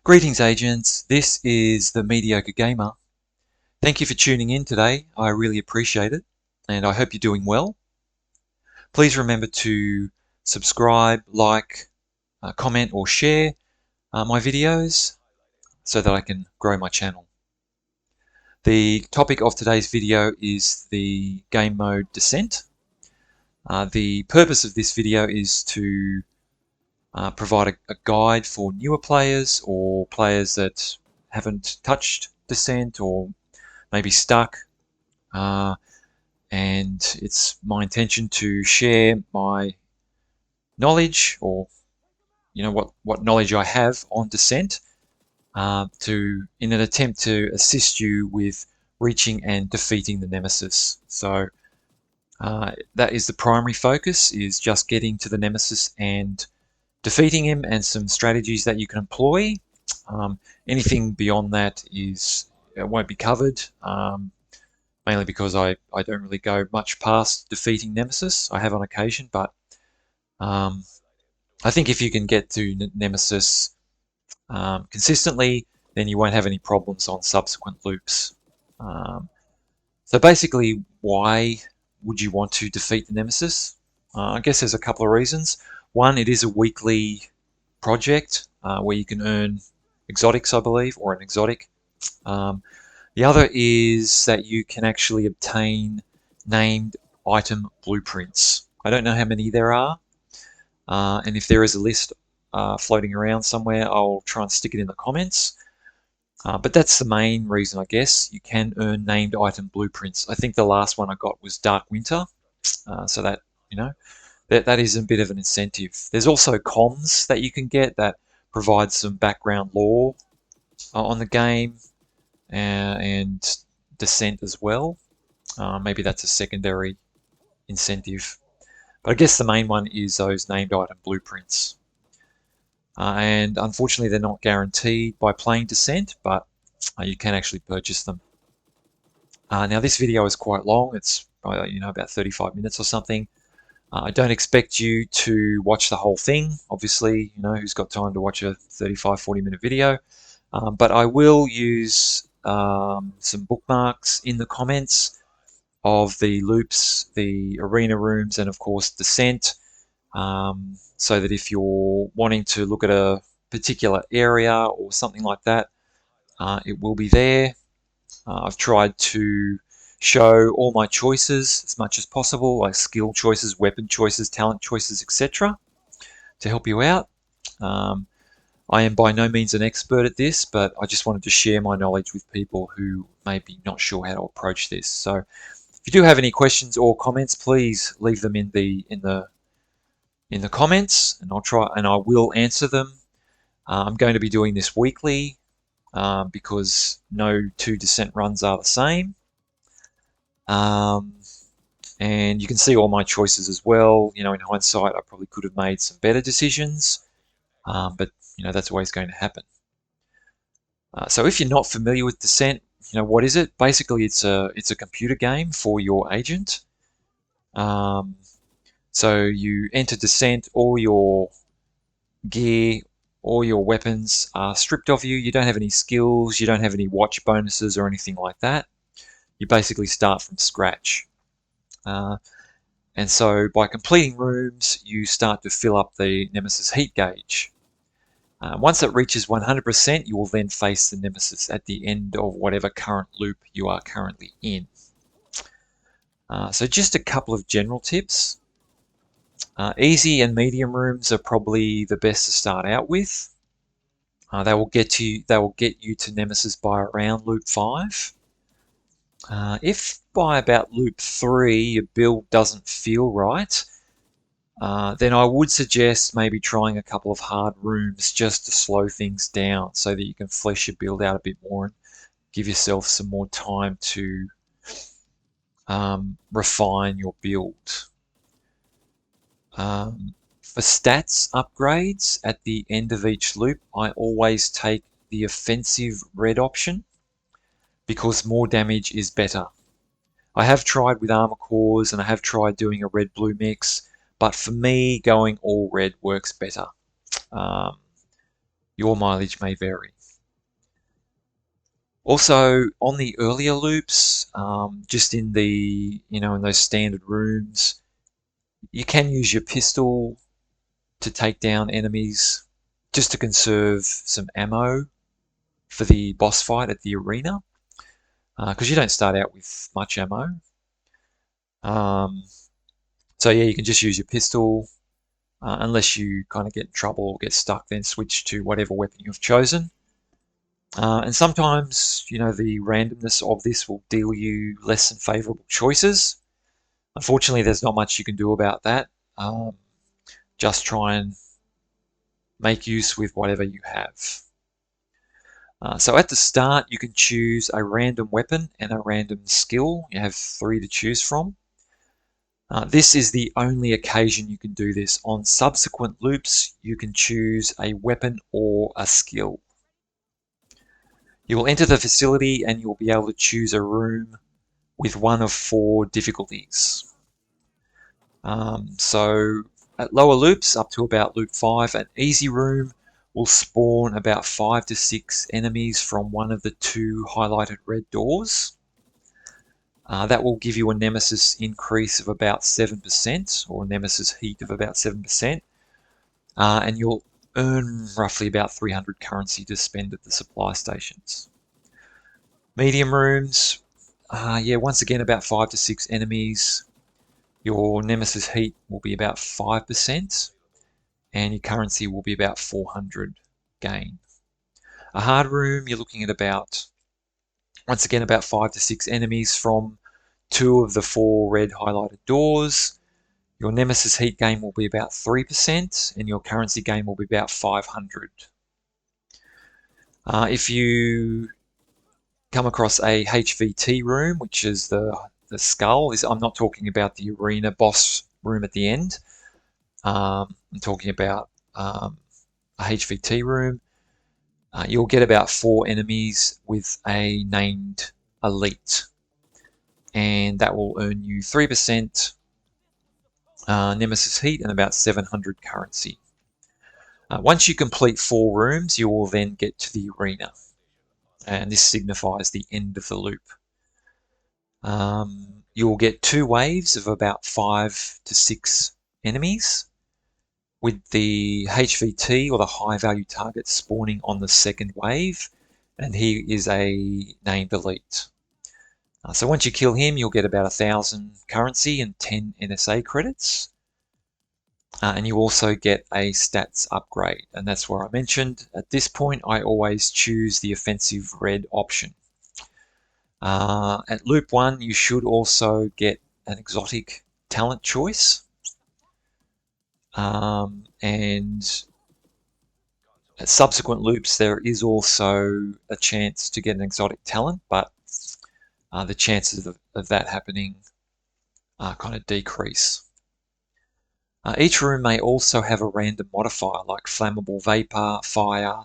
Greetings agents, this is the Mediocre Gamer. Thank you for tuning in today, I really appreciate it, and I hope you're doing well. Please remember to subscribe, like, comment or share my videos so that I can grow my channel. The topic of today's video is the game mode Descent. The purpose of this video is to provide a guide for newer players or players that haven't touched Descent or maybe stuck, and it's my intention to share my knowledge, or what knowledge I have on Descent, in an attempt to assist you with reaching and defeating the Nemesis. So that is the primary focus, is just getting to the Nemesis and defeating him, and some strategies that you can employ. Anything beyond that won't be covered, mainly because I don't really go much past defeating Nemesis. I have on occasion, but I think if you can get to Nemesis consistently, then you won't have any problems on subsequent loops. So basically, why would you want to defeat the Nemesis? I guess there's a couple of reasons. One, it is a weekly project where you can earn exotics, I believe, or an exotic. The other is that you can actually obtain named item blueprints. I don't know how many there are, and if there is a list floating around somewhere, I'll try and stick it in the comments. But that's the main reason, I guess. You can earn named item blueprints. I think the last one I got was Dark Winter, so that, that is a bit of an incentive. There's also comms that you can get that provide some background lore on the game, and Descent as well. Maybe that's a secondary incentive. But I guess the main one is those named item blueprints. And unfortunately, they're not guaranteed by playing Descent, but you can actually purchase them. Now, this video is quite long. It's about 35 minutes or something. I don't expect you to watch the whole thing. Obviously, who's got time to watch a 35-40 minute video? But I will use some bookmarks in the comments of the loops, the arena rooms, and of course Descent, so that if you're wanting to look at a particular area or something like that, it will be there. I've tried to show all my choices as much as possible, like skill choices, weapon choices, talent choices, etc., to help you out. I am by no means an expert at this, but I just wanted to share my knowledge with people who may be not sure how to approach this. So if you do have any questions or comments, please leave them in the comments, and I will answer them. I'm going to be doing this weekly because no two Descent runs are the same. And you can see all my choices as well. In hindsight, I probably could have made some better decisions, but that's always going to happen. So if you're not familiar with Descent, what is it? Basically, it's a computer game for your agent. So you enter Descent, all your gear, all your weapons are stripped of you. You don't have any skills, you don't have any watch bonuses or anything like that. You basically start from scratch. And so by completing rooms, you start to fill up the Nemesis heat gauge. Once it reaches 100%, you will then face the Nemesis at the end of whatever current loop you are currently in. So just a couple of general tips. Easy and medium rooms are probably the best to start out with. They will get you to Nemesis by around loop 5. If by about loop 3 your build doesn't feel right, then I would suggest maybe trying a couple of hard rooms just to slow things down so that you can flesh your build out a bit more and give yourself some more time to refine your build. For stats upgrades at the end of each loop, I always take the offensive red option because more damage is better. I have tried with armor cores and I have tried doing a red-blue mix, but for me, going all red works better. your mileage may vary. Also, on the earlier loops, just in the, in those standard rooms, you can use your pistol to take down enemies just to conserve some ammo for the boss fight at the arena, because you don't start out with much ammo. So yeah, you can just use your pistol, unless you kind of get in trouble or get stuck, then switch to whatever weapon you've chosen. And sometimes, the randomness of this will deal you less than favorable choices. Unfortunately, there's not much you can do about that. Just try and make use with whatever you have. So at the start, you can choose a random weapon and a random skill. You have 3 to choose from. This is the only occasion you can do this. On subsequent loops, you can choose a weapon or a skill. You will enter the facility and you'll be able to choose a room with one of 4 difficulties. So at lower loops, up to about loop 5, an easy room will spawn about 5 to 6 enemies from one of the 2 highlighted red doors. That will give you a Nemesis increase of about 7%, or a Nemesis heat of about 7%, and you'll earn roughly about 300 currency to spend at the supply stations. Medium rooms, once again about 5 to 6 enemies. Your Nemesis heat will be about 5%, and your currency will be about 400 gain. A hard room, you're looking at about, once again, about 5 to 6 enemies from 2 of the 4 red highlighted doors. Your Nemesis heat gain will be about 3%, and your currency gain will be about 500. If you come across a HVT room, which is the skull, I'm not talking about the arena boss room at the end. I'm talking about a HVT room. You'll get about 4 enemies with a named elite, and that will earn you 3% Nemesis heat and about 700 currency. Once you complete 4 rooms, you will then get to the arena, and this signifies the end of the loop. You will get 2 waves of about 5 to 6 enemies, with the HVT, or the high value target, spawning on the second wave, and he is a named elite. So once you kill him, you'll get about 1,000 currency and 10 NSA credits. And you also get a stats upgrade, and that's where I mentioned at this point I always choose the offensive red option. At loop 1, you should also get an exotic talent choice. And at subsequent loops, there is also a chance to get an exotic talent, but the chances of that happening kind of decrease. Each room may also have a random modifier like flammable vapor, fire,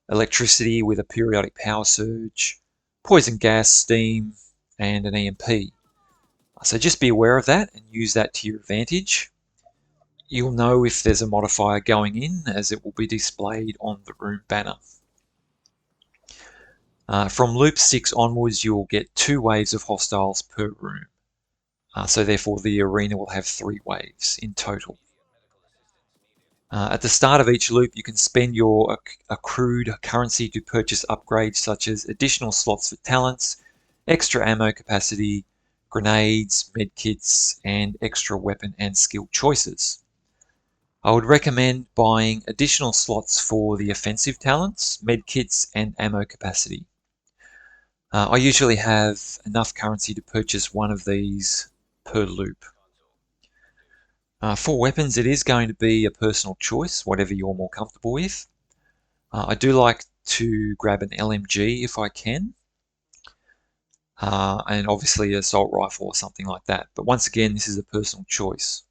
electricity with a periodic power surge, poison gas, steam, and an EMP. So just be aware of that and use that to your advantage. You'll know if there's a modifier going in, as it will be displayed on the room banner. From loop 6 onwards, you'll get 2 waves of hostiles per room. So therefore the arena will have 3 waves in total. At the start of each loop, you can spend your accrued currency to purchase upgrades such as additional slots for talents, extra ammo capacity, grenades, medkits, and extra weapon and skill choices. I would recommend buying additional slots for the offensive talents, medkits, and ammo capacity. I usually have enough currency to purchase one of these per loop. For weapons, it is going to be a personal choice, whatever you're more comfortable with. I do like to grab an LMG if I can, and obviously an assault rifle or something like that. But once again, this is a personal choice.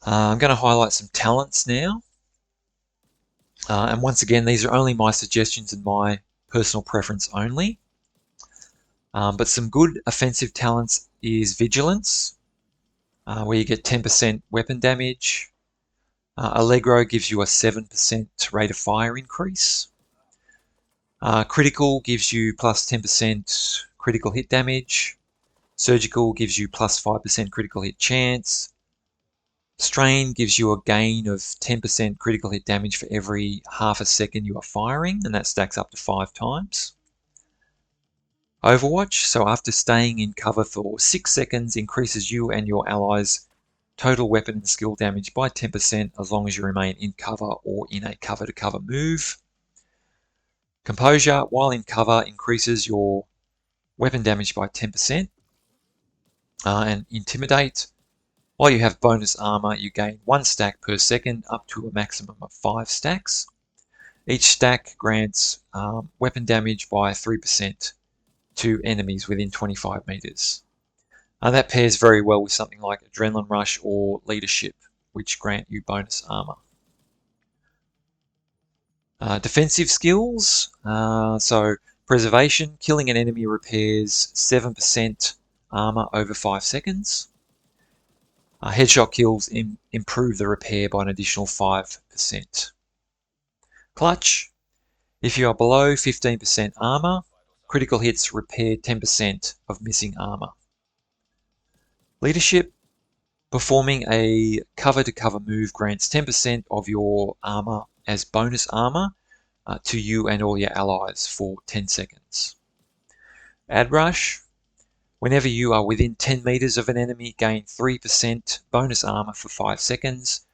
I'm going to highlight some talents now. And once again, these are only my suggestions and my personal preference only. But some good offensive talents is Vigilance, where you get 10% weapon damage. Allegro gives you a 7% rate of fire increase. Critical gives you plus 10% critical hit damage. Surgical gives you plus 5% critical hit chance. Strain gives you a gain of 10% critical hit damage for every half a second you are firing, and that stacks up to 5 times. Overwatch, so after staying in cover for 6 seconds, increases you and your allies' total weapon and skill damage by 10% as long as you remain in cover or in a cover-to-cover move. Composure, while in cover, increases your weapon damage by 10%. And Intimidate, while you have bonus armor, you gain 1 stack per second up to a maximum of 5 stacks. Each stack grants weapon damage by 3% to enemies within 25 meters. That pairs very well with something like Adrenaline Rush or Leadership, which grant you bonus armor. Defensive skills, so Preservation, killing an enemy repairs 7% armor over 5 seconds. Headshot kills improve the repair by an additional 5%. Clutch, if you are below 15% armor, critical hits repair 10% of missing armor. Leadership, performing a cover-to-cover move grants 10% of your armor as bonus armor to you and all your allies for 10 seconds. Ad Rush, whenever you are within 10 meters of an enemy, gain 3% bonus armor for 5 seconds,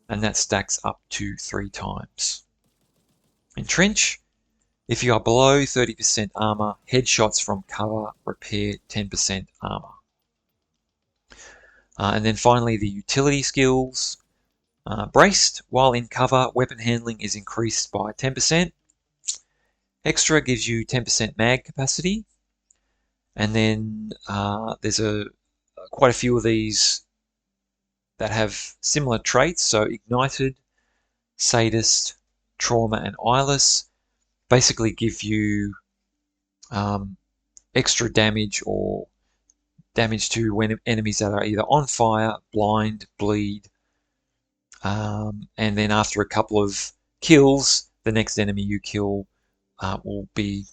and that stacks up to 3 times. Entrench, if you are below 30% armor, headshots from cover repair 10% armor. And then finally, the utility skills. Braced, while in cover, weapon handling is increased by 10%. Extra gives you 10% mag capacity. And then there's quite a few of these that have similar traits. So Ignited, Sadist, Trauma, and Eyeless basically give you extra damage or damage to enemies that are either on fire, blind, bleed, and then after a couple of kills, the next enemy you kill will be,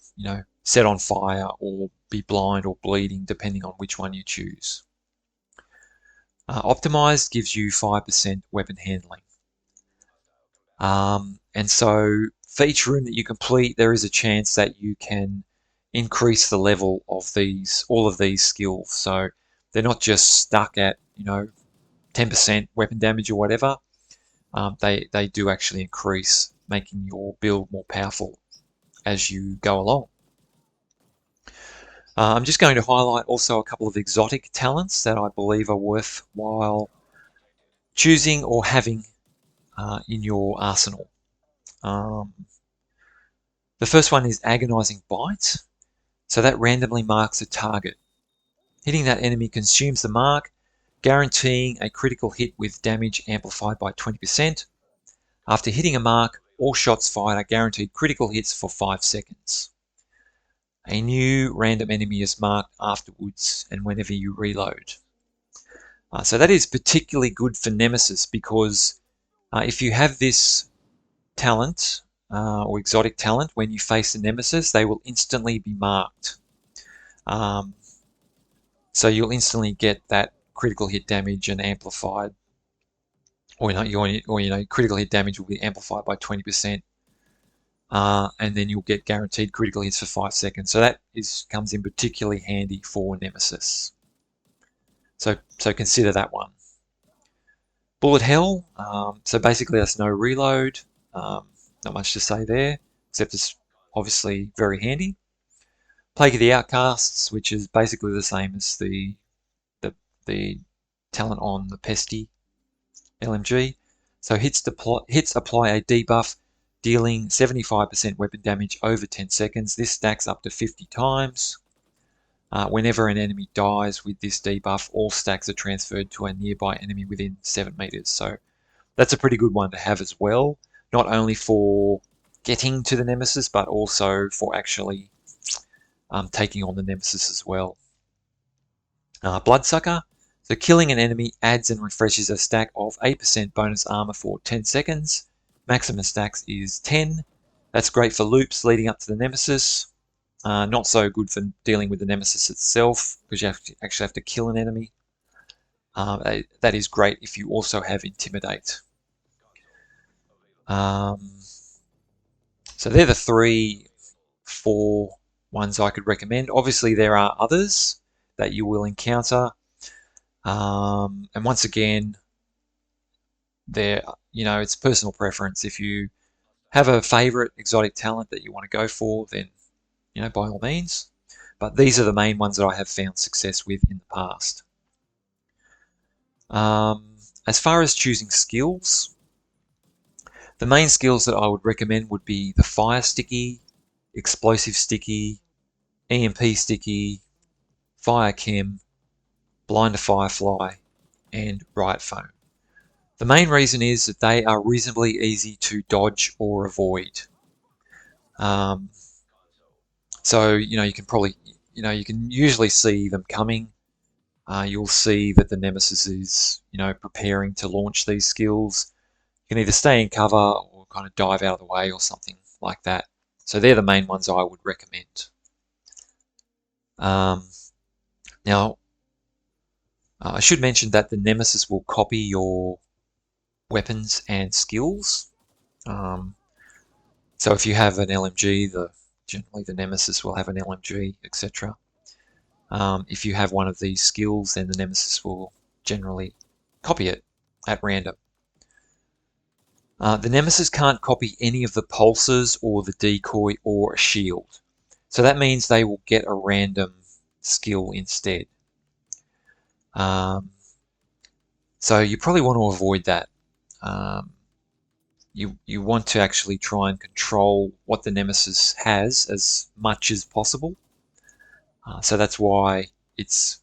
set on fire or be blind or bleeding, depending on which one you choose. Optimized gives you 5% weapon handling. And so for each room that you complete, there is a chance that you can increase the level of all of these skills. So they're not just stuck at 10% weapon damage or whatever. They do actually increase, making your build more powerful as you go along. I'm just going to highlight also a couple of exotic talents that I believe are worthwhile choosing or having in your arsenal. The first one is Agonizing Bite. So that randomly marks a target. Hitting that enemy consumes the mark, guaranteeing a critical hit with damage amplified by 20%. After hitting a mark, all shots fired are guaranteed critical hits for 5 seconds. A new random enemy is marked afterwards and whenever you reload. So that is particularly good for Nemesis because if you have this talent or exotic talent, when you face a Nemesis, they will instantly be marked. So you'll instantly get that critical hit damage and amplified, or critical hit damage will be amplified by 20%, and then you'll get guaranteed critical hits for 5 seconds. So that comes in particularly handy for Nemesis. So consider that one. Bullet Hell. So basically that's no reload. Not much to say there, except it's obviously very handy. Plague of the Outcasts, which is basically the same as the talent on the Pesty LMG. So hits apply a debuff, dealing 75% weapon damage over 10 seconds. This stacks up to 50 times. Whenever an enemy dies with this debuff, all stacks are transferred to a nearby enemy within 7 meters. So that's a pretty good one to have as well, not only for getting to the Nemesis, but also for actually taking on the Nemesis as well. Bloodsucker. So killing an enemy adds and refreshes a stack of 8% bonus armor for 10 seconds. Maximum stacks is 10. That's great for loops leading up to the Nemesis. Not so good for dealing with the Nemesis itself, because you actually have to kill an enemy. That is great if you also have Intimidate. So they're the 4 ones I could recommend. Obviously, there are others that you will encounter. And once again, it's personal preference. If you have a favorite exotic talent that you want to go for, then, by all means. But these are the main ones that I have found success with in the past. As far as choosing skills, the main skills that I would recommend would be the Fire Sticky, Explosive Sticky, EMP Sticky, Fire Chem, Blind to Firefly, and Riot Foam. The main reason is that they are reasonably easy to dodge or avoid. So, you can probably, you can usually see them coming. You'll see that the Nemesis is, preparing to launch these skills. You can either stay in cover or kind of dive out of the way or something like that. So they're the main ones I would recommend. Now, I should mention that the Nemesis will copy your weapons and skills. So if you have an LMG, generally the Nemesis will have an LMG, etc. If you have one of these skills, then the Nemesis will generally copy it at random. The Nemesis can't copy any of the pulses or the decoy or a shield. So that means they will get a random skill instead. So you probably want to avoid that. You want to actually try and control what the Nemesis has as much as possible. So that's why it's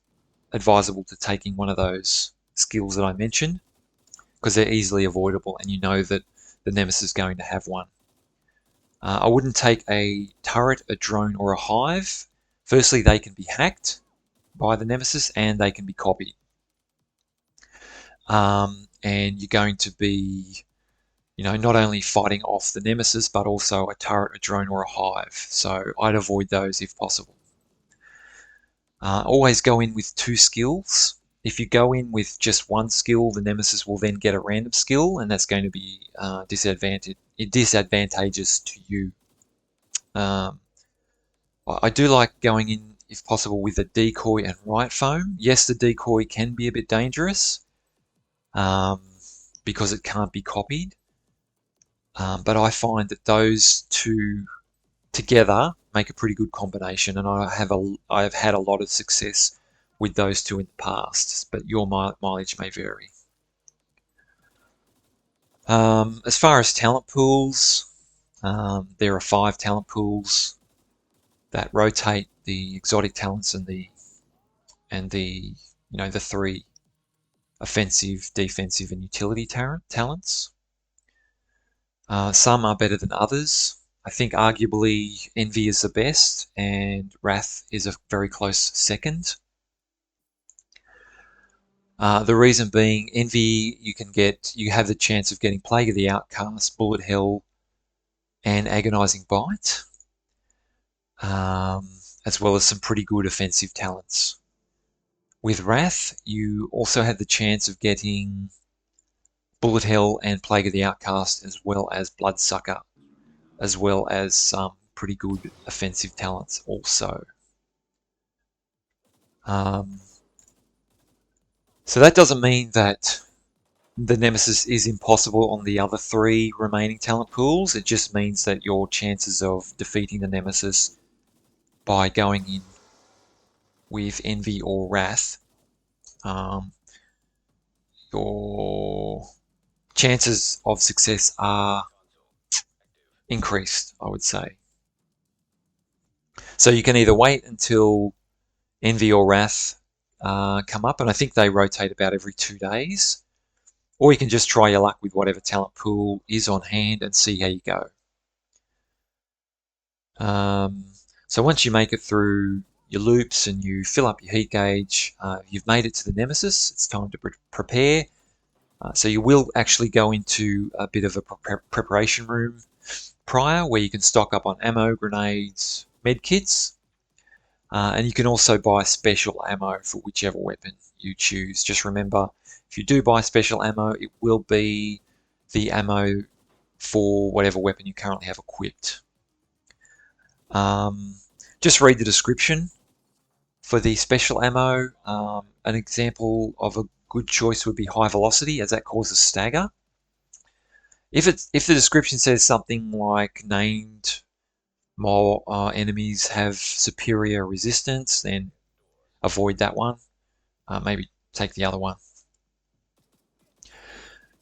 advisable to taking one of those skills that I mentioned, because they're easily avoidable and you know that the Nemesis is going to have one. I wouldn't take a turret, a drone, or a hive. Firstly, they can be hacked by the Nemesis and they can be copied. And you're going to be, not only fighting off the Nemesis, but also a turret, a drone, or a hive. So I'd avoid those if possible. Always go in with 2 skills. If you go in with just 1 skill, the Nemesis will then get a random skill, and that's going to be disadvantageous to you. I do like going in, if possible, with a decoy and Riot Foam. Yes, the decoy can be a bit dangerous because it can't be copied. But I find that those 2 together make a pretty good combination, and I have had a lot of success with those 2 in the past, but your mileage may vary. As far as talent pools, there are 5 talent pools that rotate the exotic talents and the 3 offensive, defensive, and utility talents. Some are better than others. I think arguably Envy is the best, and Wrath is a very close second. The reason being, Envy, you have the chance of getting Plague of the Outcast, Bullet Hell, and Agonizing Bite, as well as some pretty good offensive talents. With Wrath, you also have the chance of getting Bullet Hell and Plague of the Outcast, as well as Bloodsucker, as well as some pretty good offensive talents also. So that doesn't mean that the Nemesis is impossible on the other 3 remaining talent pools. It just means that your chances of defeating the Nemesis by going in with Envy or Wrath, your chances of success are increased, I would say. So you can either wait until Envy or Wrath come up, and I think they rotate about every 2 days, or you can just try your luck with whatever talent pool is on hand and see how you go. So once you make it through, your loops and you fill up your heat gauge, you've made it to the Nemesis. It's time to prepare. So you will actually go into a bit of a preparation room prior, where you can stock up on ammo, grenades, med kits, and you can also buy special ammo for whichever weapon you choose. Just remember, if you do buy special ammo, it will be the ammo for whatever weapon you currently have equipped. Just read the description for the special ammo. An example of a good choice would be high velocity, as that causes stagger. If the description says something like named more enemies have superior resistance, then avoid that one. Maybe take the other one.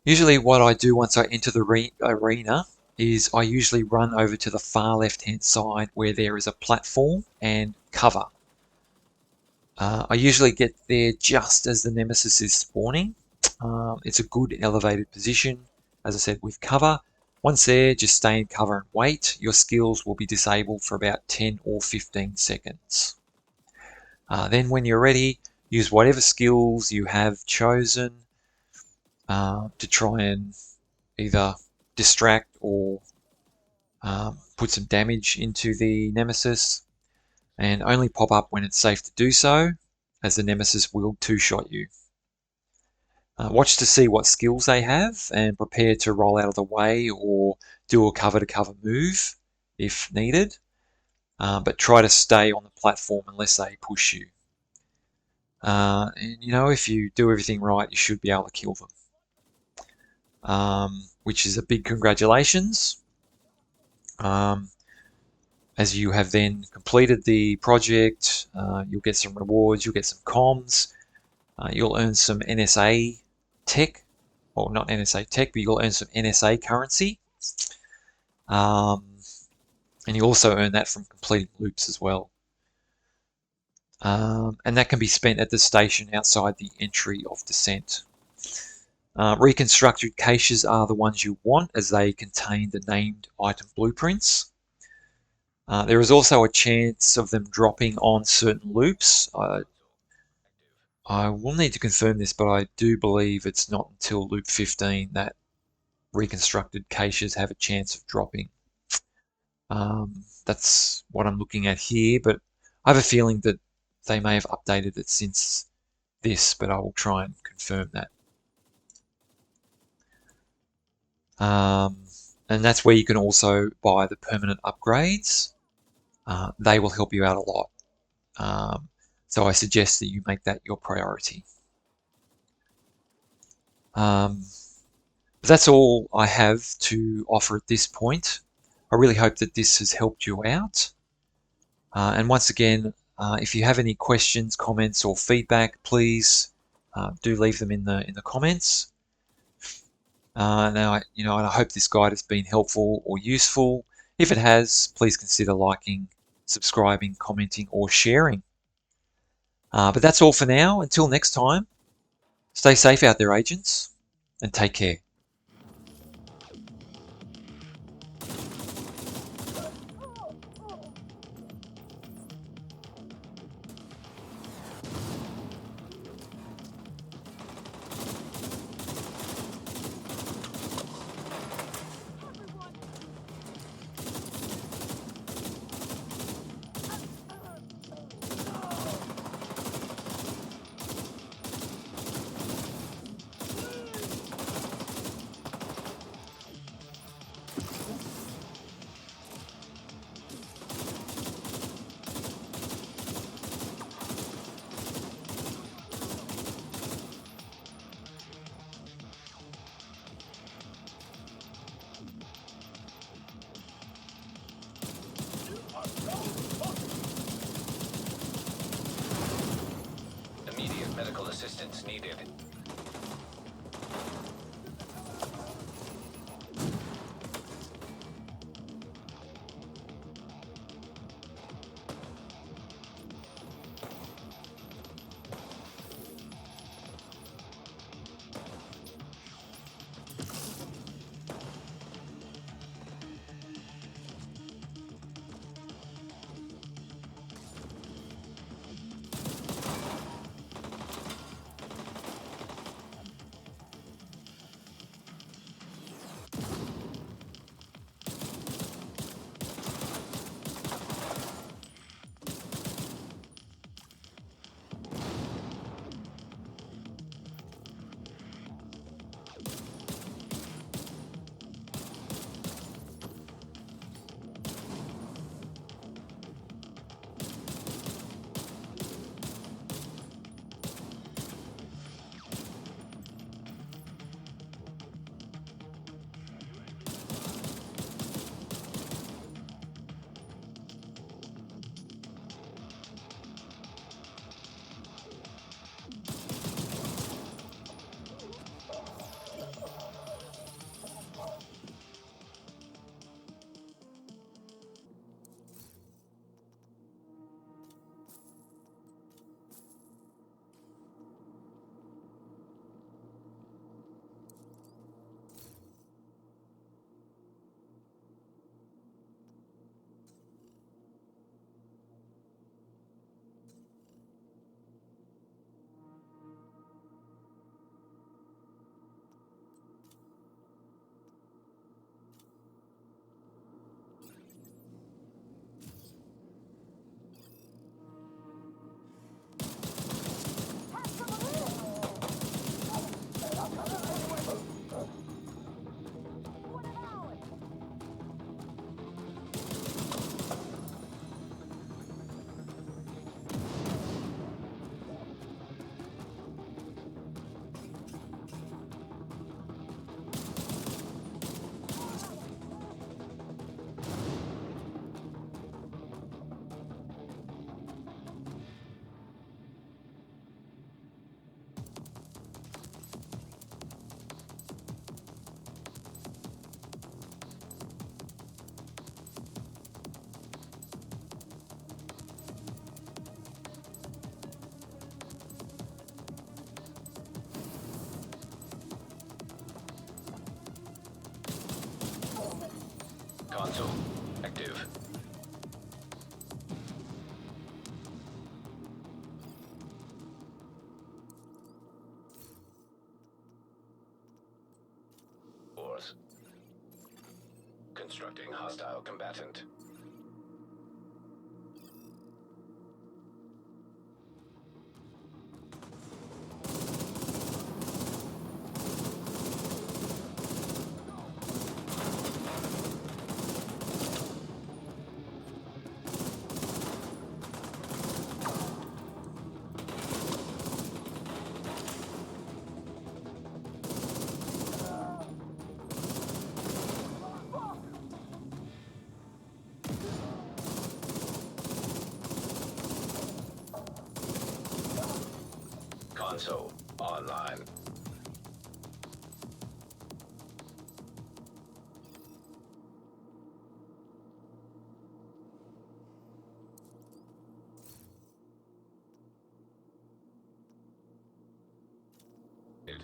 Usually what I do once I enter the arena is I usually run over to the far left hand side where there is a platform and cover. I usually get there just as the Nemesis is spawning. It's a good elevated position, as I said, with cover. Once there, just stay in cover and wait. Your skills will be disabled for about 10 or 15 seconds. Then when you're ready, use whatever skills you have chosen to try and either distract or put some damage into the Nemesis, and only pop up when it's safe to do so, as the Nemesis will two-shot you. Watch to see what skills they have and prepare to roll out of the way or do a cover-to-cover move if needed, but try to stay on the platform unless they push you. And if you do everything right, you should be able to kill them, which is a big congratulations. As you have then completed the project, you'll get some rewards, you'll get some comms, you'll earn some NSA tech, or not NSA tech, but you'll earn some NSA currency. And you also earn that from completing loops as well. And that can be spent at the station outside the entry of descent. Reconstructed caches are the ones you want, as they contain the named item blueprints. There is also a chance of them dropping on certain loops. I will need to confirm this, but I do believe it's not until loop 15 that reconstructed caches have a chance of dropping. That's what I'm looking at here, but I have a feeling that they may have updated it since this, but I will try and confirm that. And that's where you can also buy the permanent upgrades. They will help you out a lot. So I suggest that you make that your priority. That's all I have to offer at this point. I really hope that this has helped you out. And once again, if you have any questions, comments, or feedback, please do leave them in the comments. Now, I hope this guide has been helpful or useful. If it has, please consider liking, subscribing, commenting, or sharing. But that's all for now. Until next time, stay safe out there, agents, and take care. Immediate medical assistance needed. Console active. Doors. Constructing hostile combatant. Console online. It.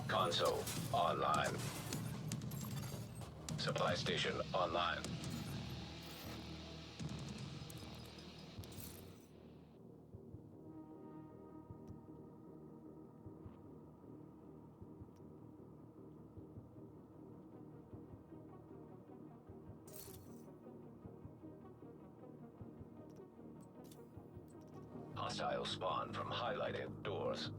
Console online. Supply station online. Hostile spawn from highlighted doors.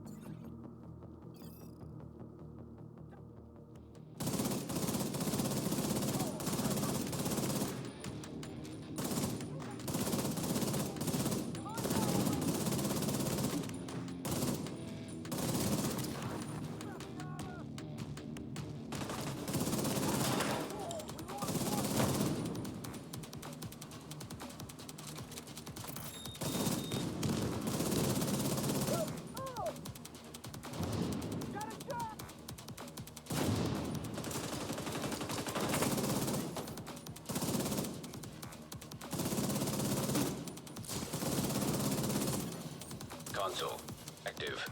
Console active.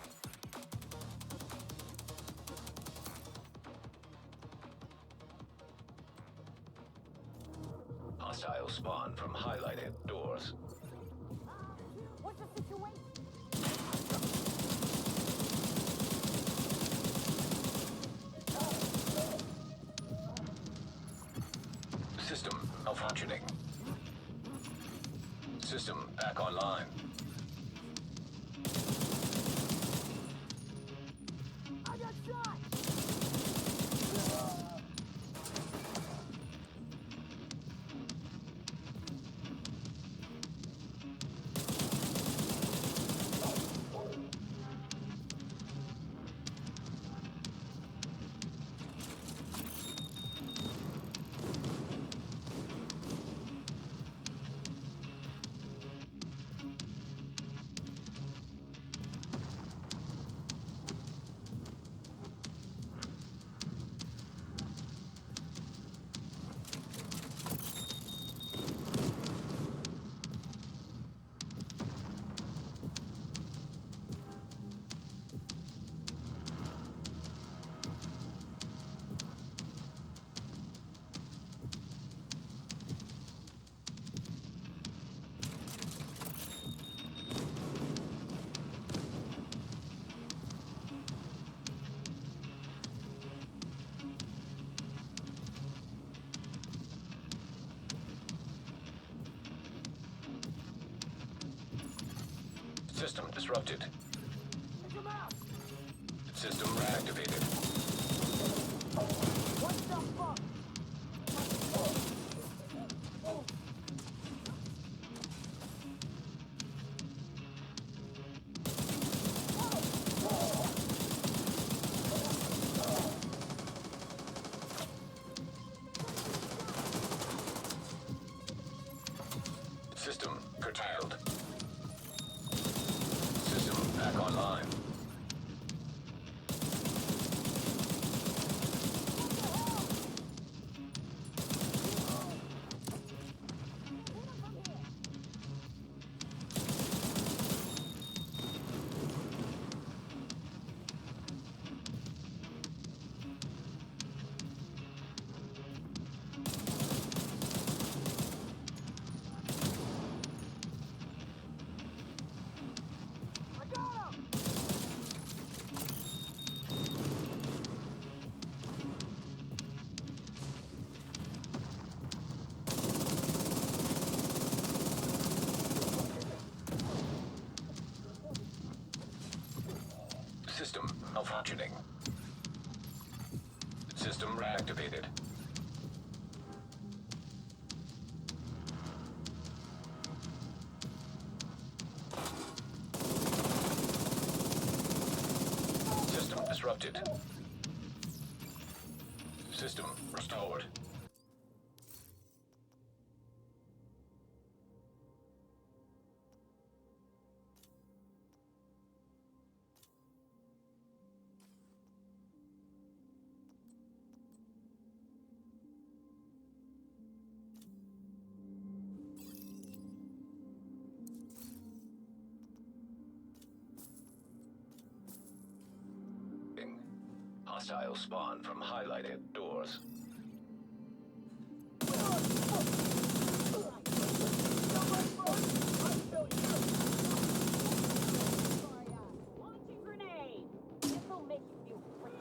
Hostile spawn from highlighted doors. What's the situation? System malfunctioning. System back online. I got shot! System disrupted. Take him out! System reactivated. What the fuck? System curtailed. System back online. I got him! System malfunctioning. System reactivated. System disrupted. System restored. Hostile spawn from highlighted doors. Launching grenade! This'll make you feel free.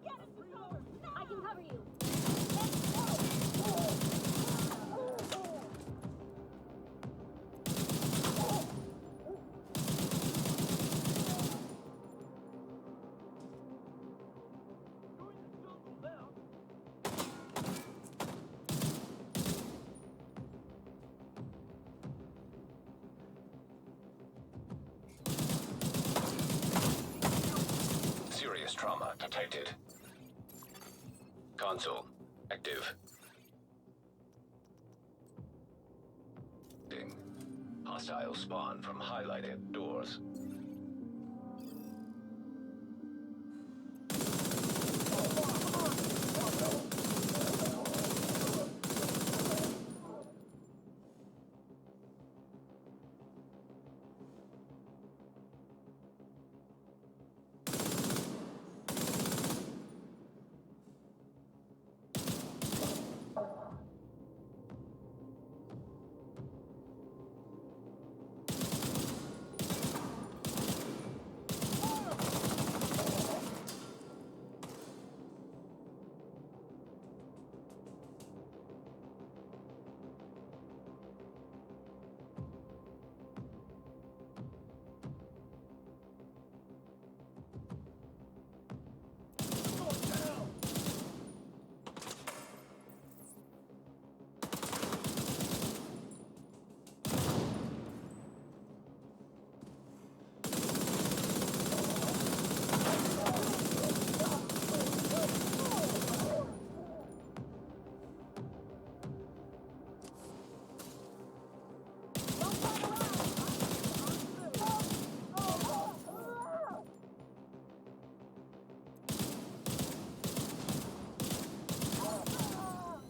Get into cover! I can cover you! Serious trauma detected. Console active. Hostile spawn from highlighted doors.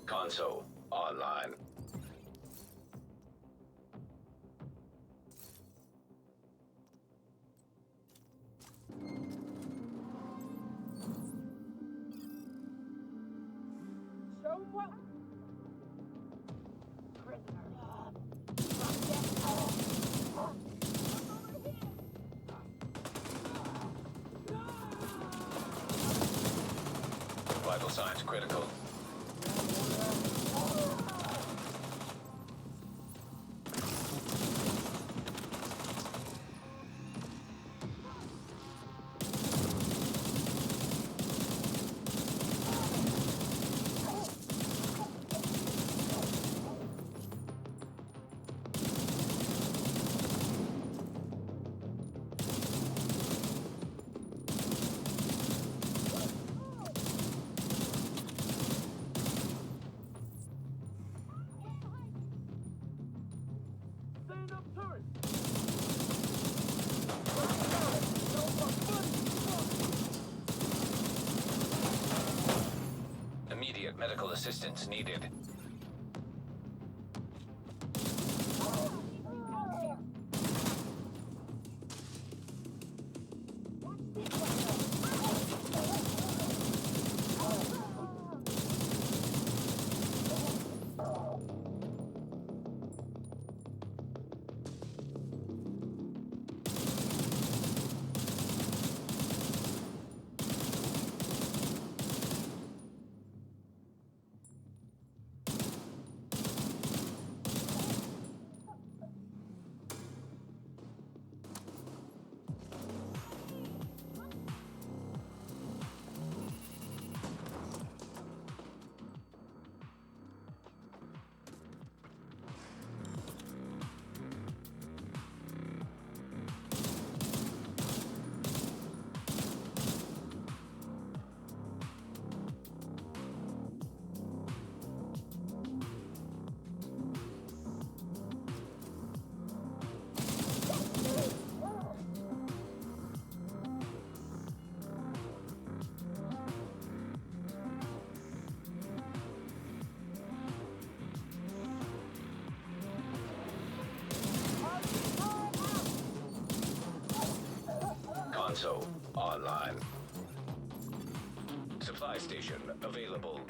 Console online. Show what? Prisoner. Vital signs critical. Medical assistance needed. Console online. Supply station available.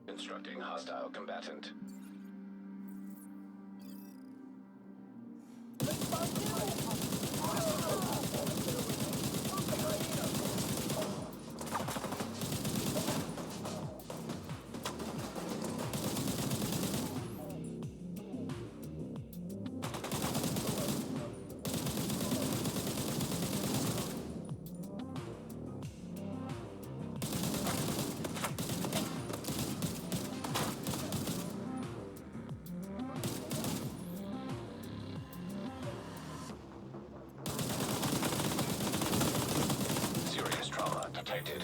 Instructing hostile combatant. Serious trauma detected.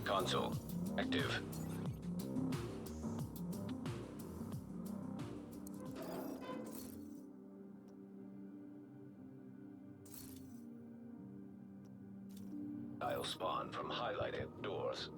Console active. I'll spawn from highlighted doors.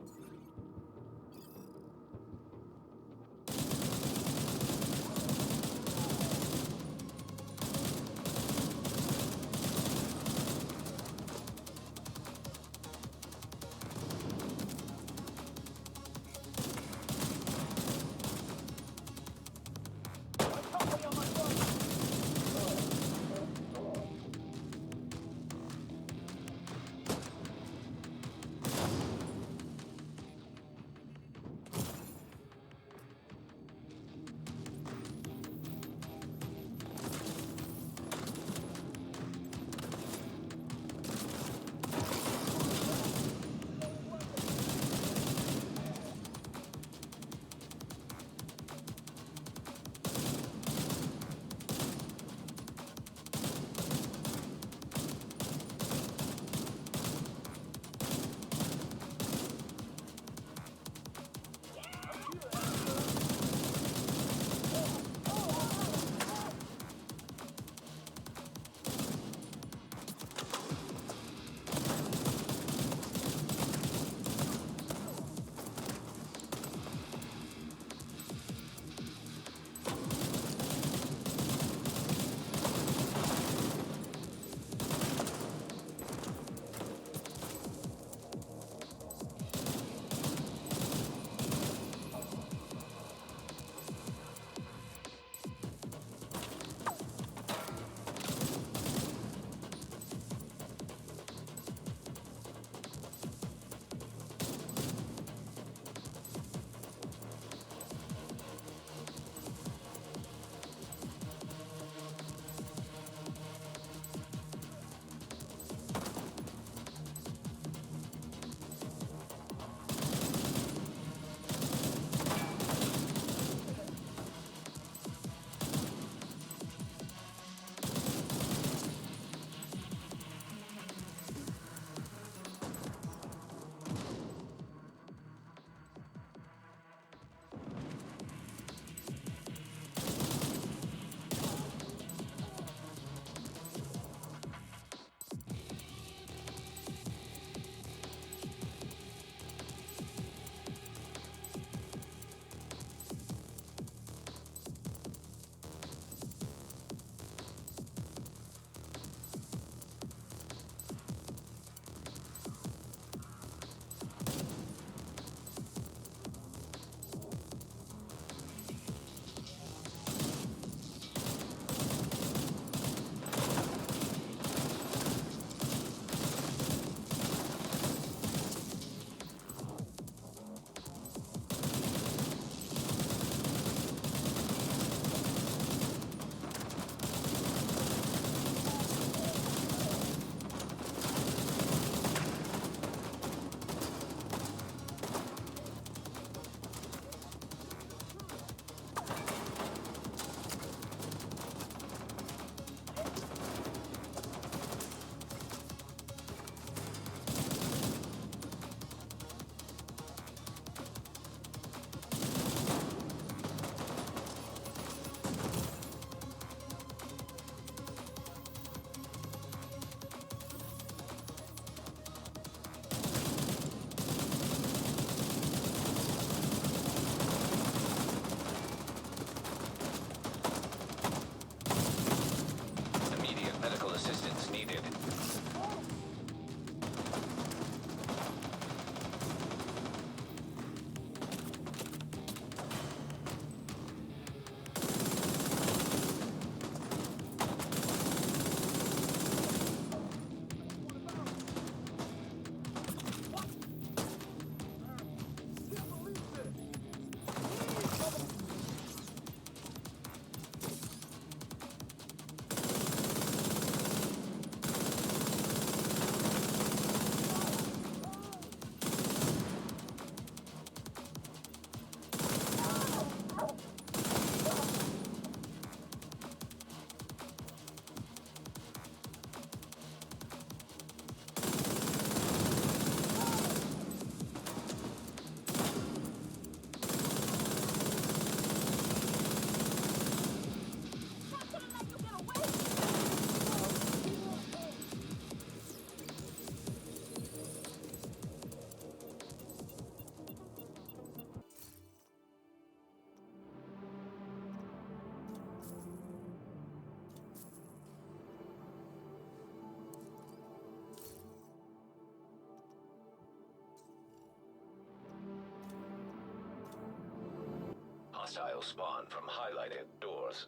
Hostile spawn from highlighted doors.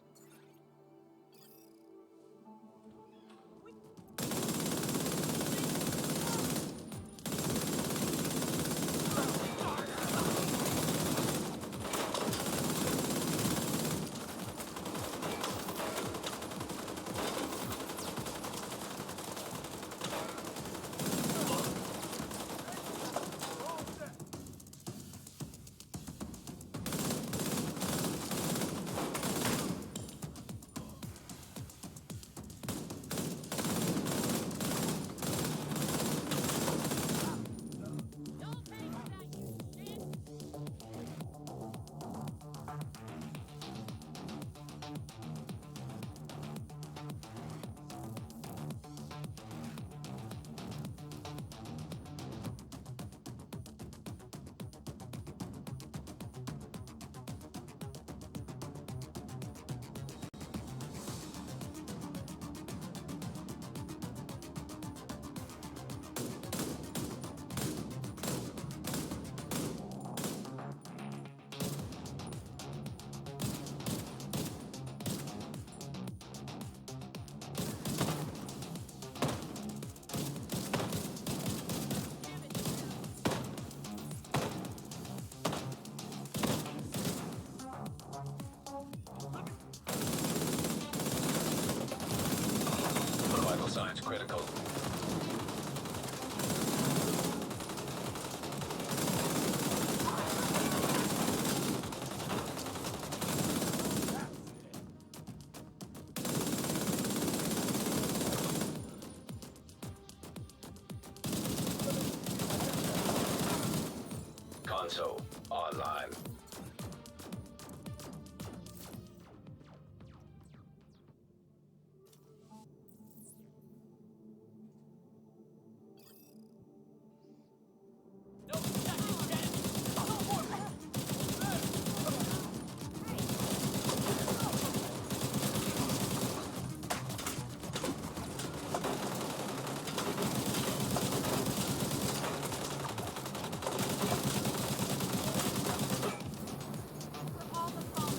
Don't pay for that, you shit! Vital signs critical. Console online. For all the fallen.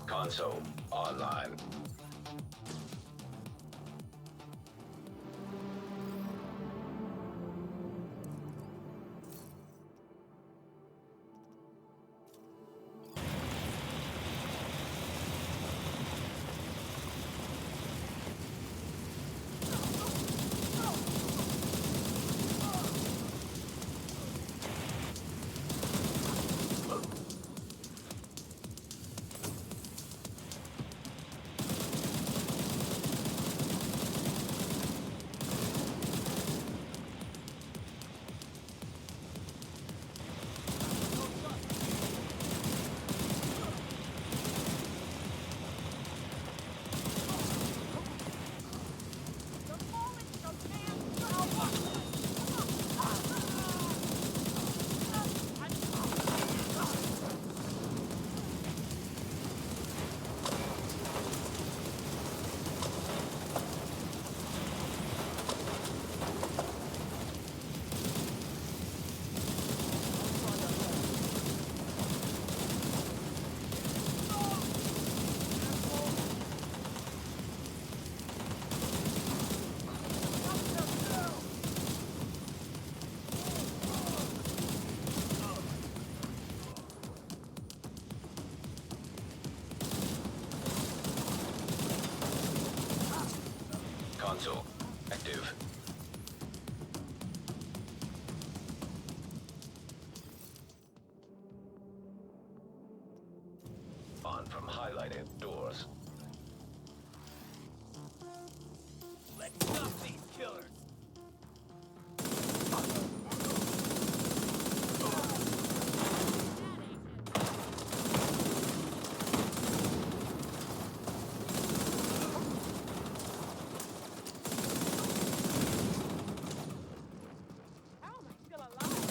Console online. spawn from highlighted doors. Let's stop these killers! How am I still alive?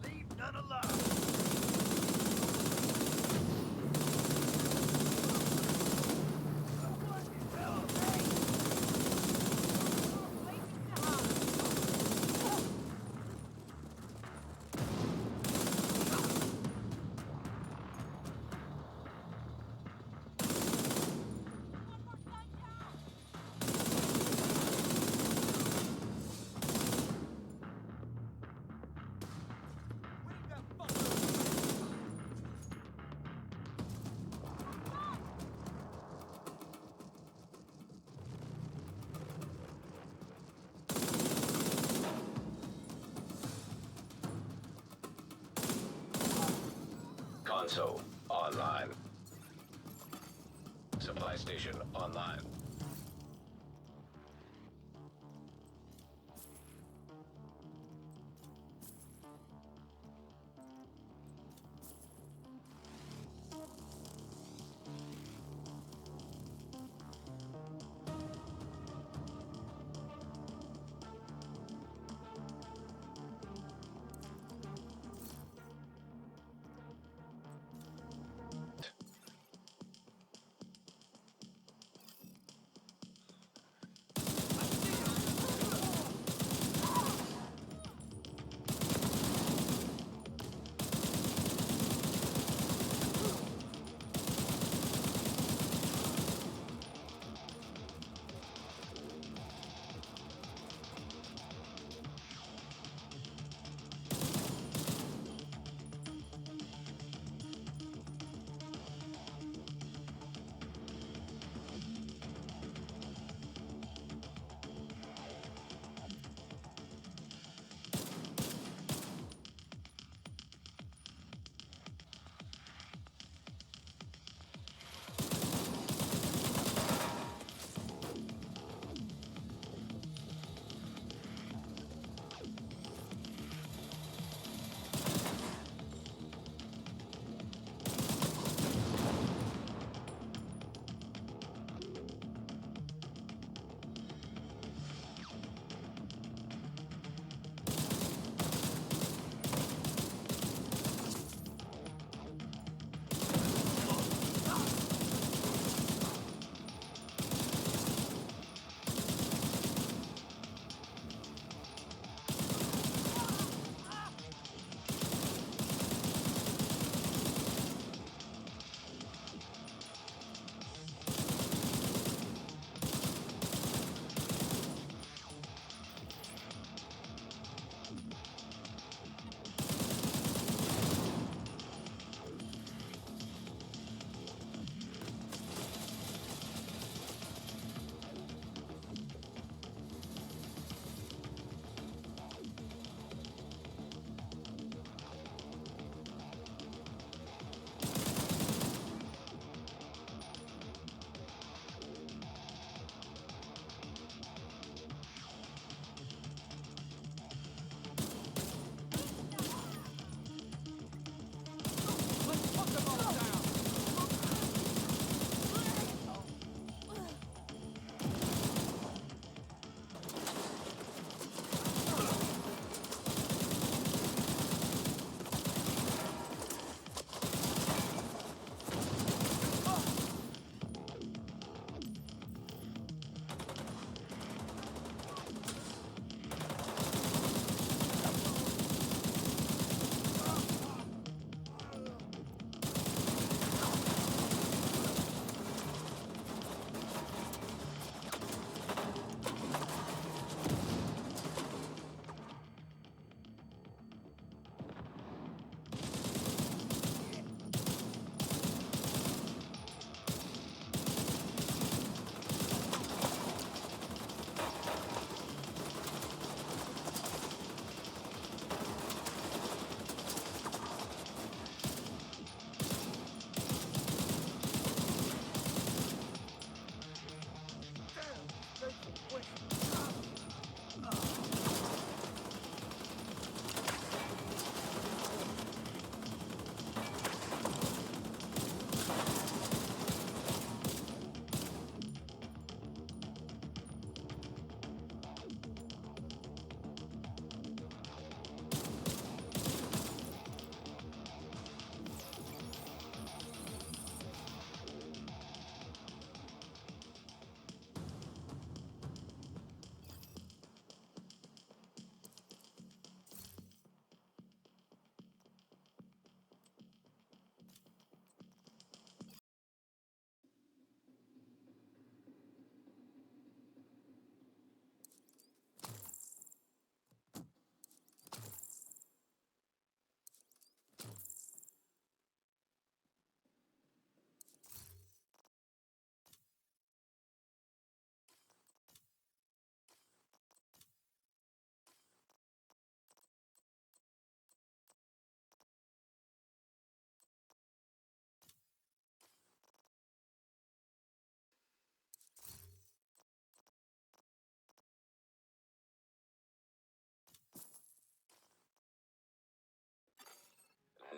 Leave none alive! Console online. Supply station online.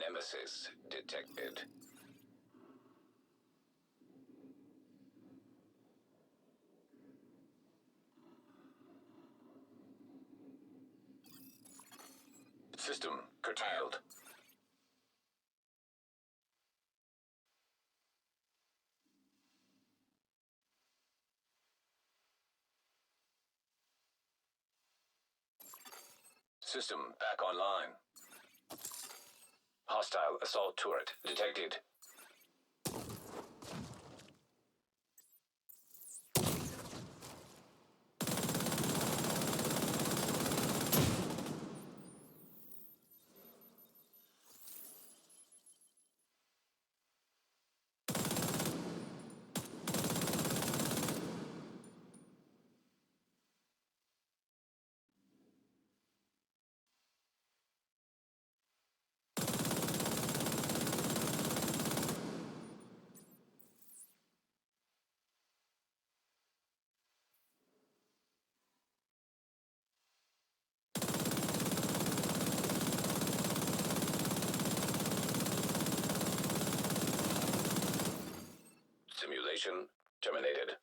Nemesis detected. System curtailed. System back online. Hostile assault turret detected. Simulation terminated.